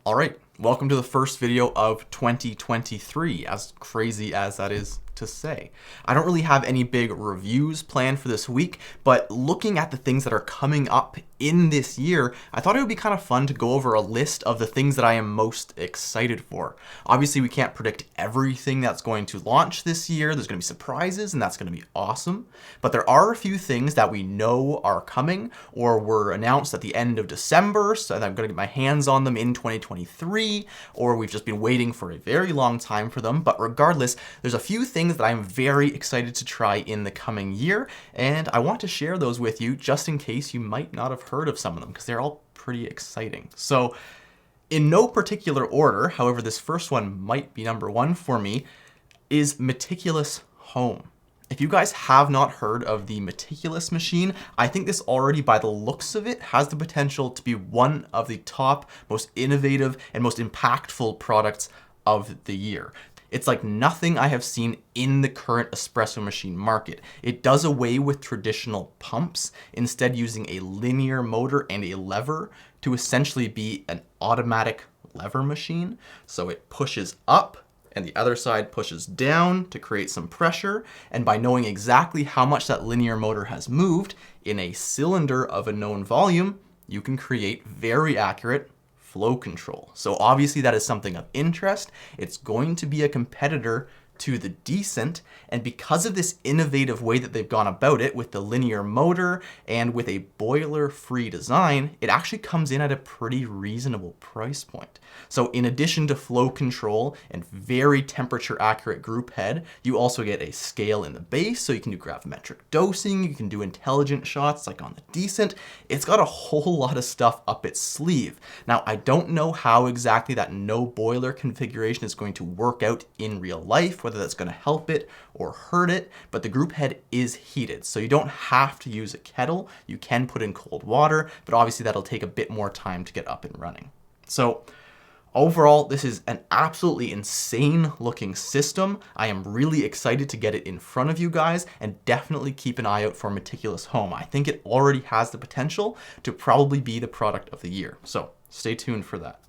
All right, welcome to the first video of 2023, as crazy as that is to say. I don't really have any big reviews planned for this week, but looking at the things that are coming up in this year, I thought it would be kind of fun to go over a list of the things that I am most excited for. Obviously, we can't predict everything that's going to launch this year. There's going to be surprises, and that's going to be awesome. But there are a few things that we know are coming or were announced at the end of December, so I'm going to get my hands on them in 2023, or we've just been waiting for a very long time for them. But regardless, there's a few things that I'm very excited to try in the coming year, and I want to share those with you just in case you might not have heard of some of them, because they're all pretty exciting. So in no particular order, however, this first one might be number one for me, is Meticulous Home. If you guys have not heard of the Meticulous machine, I think this already, by the looks of it, has the potential to be one of the top, most innovative, and most impactful products of the year. It's like nothing I have seen in the current espresso machine market. It does away with traditional pumps, instead using a linear motor and a lever to essentially be an automatic lever machine. So it pushes up and the other side pushes down to create some pressure. And by knowing exactly how much that linear motor has moved in a cylinder of a known volume, you can create very accurate flow control. So obviously that is something of interest. It's going to be a competitor to the Decent, and because of this innovative way that they've gone about it with the linear motor and with a boiler-free design, it actually comes in at a pretty reasonable price point. So in addition to flow control and very temperature accurate group head, you also get a scale in the base, so you can do gravimetric dosing, you can do intelligent shots like on the Decent. It's got a whole lot of stuff up its sleeve. Now, I don't know how exactly that no boiler configuration is going to work out in real life, whether that's going to help it or hurt it, but the group head is heated, so you don't have to use a kettle. You can put in cold water, but obviously that'll take a bit more time to get up and running. So overall, this is an absolutely insane looking system. I am really excited to get it in front of you guys, and definitely keep an eye out for Meticulous Home. I think it already has the potential to probably be the product of the year, so stay tuned for that.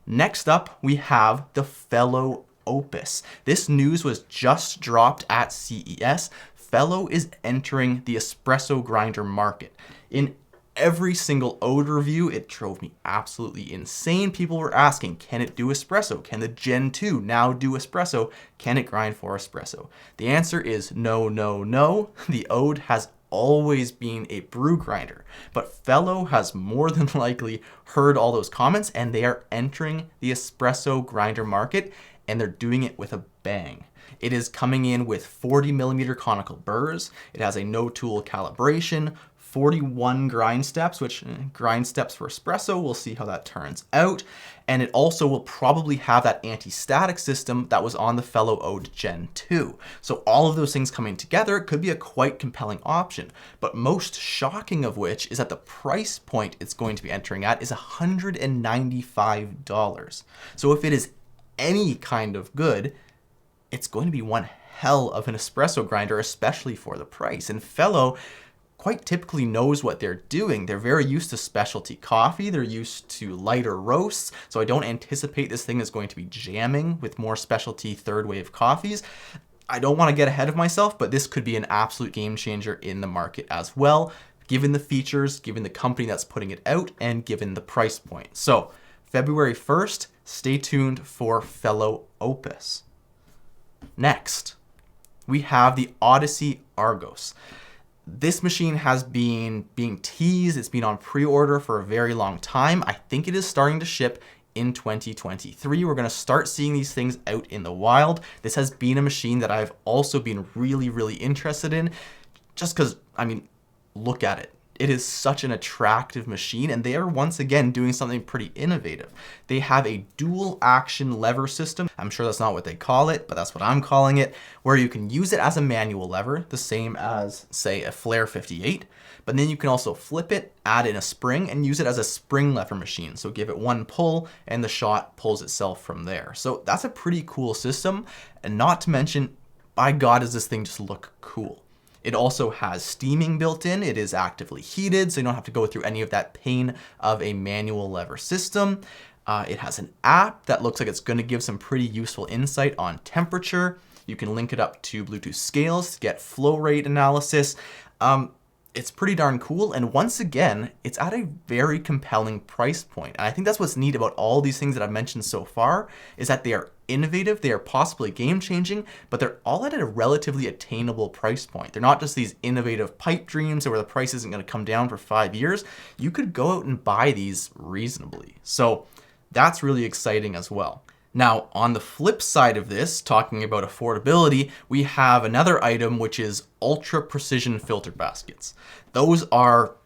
Next up, we have the Fellow Opus. This news was just dropped at CES. Fellow is entering the espresso grinder market. In every single Ode review, it drove me absolutely insane. People were asking, can it do espresso? Can the Gen 2 now do espresso? Can it grind for espresso? The answer is no, no, no. The Ode has always been a brew grinder, but Fellow has more than likely heard all those comments, and they are entering the espresso grinder market, and they're doing it with a bang. It is coming in with 40mm conical burrs. It has a no-tool calibration, 41 grind steps, which grind steps for espresso, we'll see how that turns out. And it also will probably have that anti-static system that was on the Fellow Ode Gen 2. So all of those things coming together, it could be a quite compelling option. But most shocking of which is that the price point it's going to be entering at is $195. So if it is any kind of good, it's going to be one hell of an espresso grinder, especially for the price. And Fellow quite typically knows what they're doing. They're very used to specialty coffee. They're used to lighter roasts. So I don't anticipate this thing is going to be jamming with more specialty third wave coffees. I don't want to get ahead of myself, but this could be an absolute game changer in the market as well, given the features, given the company that's putting it out, and given the price point. So February 1st, stay tuned for Fellow Opus. Next, we have the Odyssey Argos. This machine has been being teased. It's been on pre-order for a very long time. I think it is starting to ship in 2023. We're going to start seeing these things out in the wild. This has been a machine that I've also been really, really interested in, just because, I mean, look at it. It is such an attractive machine, and they are once again doing something pretty innovative. They have a dual action lever system. I'm sure that's not what they call it, but that's what I'm calling it, where you can use it as a manual lever, the same as, say, a Flair 58, but then you can also flip it, add in a spring, and use it as a spring lever machine. So give it one pull, and the shot pulls itself from there. So that's a pretty cool system, and not to mention, by God, does this thing just look cool. It also has steaming built in. It is actively heated, so you don't have to go through any of that pain of a manual lever system. It has an app that looks like it's going to give some pretty useful insight on temperature. You can link it up to Bluetooth scales to get flow rate analysis. It's pretty darn cool, and once again, it's at a very compelling price point. And I think that's what's neat about all these things that I've mentioned so far, is that they are innovative, they are possibly game-changing, but they're all at a relatively attainable price point. They're not just these innovative pipe dreams where the price isn't going to come down for 5 years. You could go out and buy these reasonably. So that's really exciting as well. Now, on the flip side of this, talking about affordability, we have another item which is ultra precision filter baskets. Those are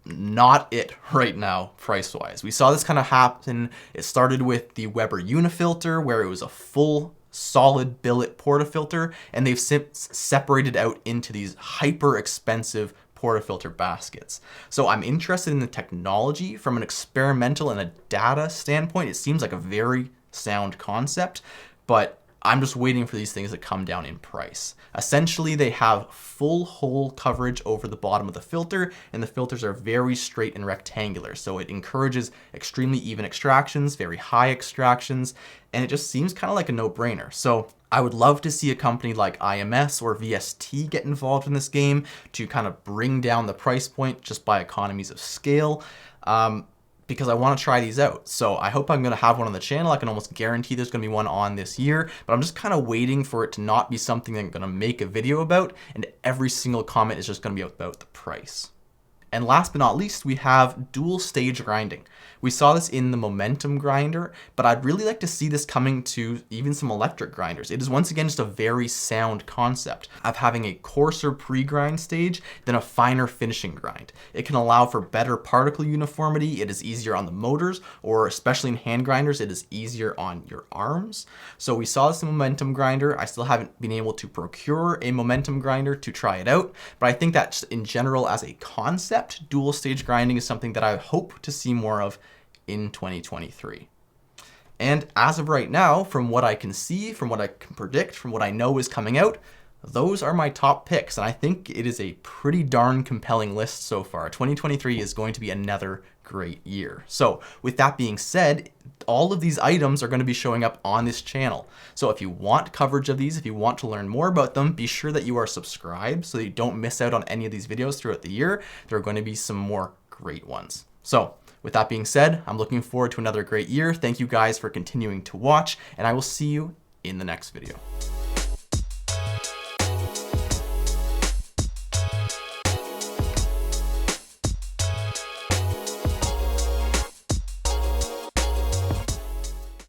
not it right now price-wise. We saw this kind of happen. It started with the Weber Unifilter, where it was a full solid billet portafilter, and they've since separated out into these hyper expensive portafilter baskets. So I'm interested in the technology from an experimental and a data standpoint. It seems like a very sound concept, but I'm just waiting for these things to come down in price. Essentially, they have full hole coverage over the bottom of the filter, and the filters are very straight and rectangular. So it encourages extremely even extractions, very high extractions, and it just seems kind of like a no-brainer. So I would love to see a company like IMS or VST get involved in this game to kind of bring down the price point just by economies of scale. Because I want to try these out. So I hope I'm going to have one on the channel. I can almost guarantee there's going to be one on this year, but I'm just kind of waiting for it to not be something that I'm going to make a video about, and every single comment is just going to be about the price. And last but not least, we have dual stage grinding. We saw this in the Momentum grinder, but I'd really like to see this coming to even some electric grinders. It is once again just a very sound concept of having a coarser pre-grind stage than a finer finishing grind. It can allow for better particle uniformity. It is easier on the motors, or especially in hand grinders, it is easier on your arms. So we saw this in Momentum grinder. I still haven't been able to procure a Momentum grinder to try it out, but I think that just in general as a concept, dual stage grinding is something that I hope to see more of in 2023. And as of right now, from what I can see, from what I can predict, from what I know is coming out, those are my top picks. And I think it is a pretty darn compelling list so far. 2023 is going to be another great year. So with that being said, all of these items are going to be showing up on this channel. So if you want coverage of these, if you want to learn more about them, be sure that you are subscribed so that you don't miss out on any of these videos throughout the year. There are going to be some more great ones. So with that being said, I'm looking forward to another great year. Thank you guys for continuing to watch, and I will see you in the next video.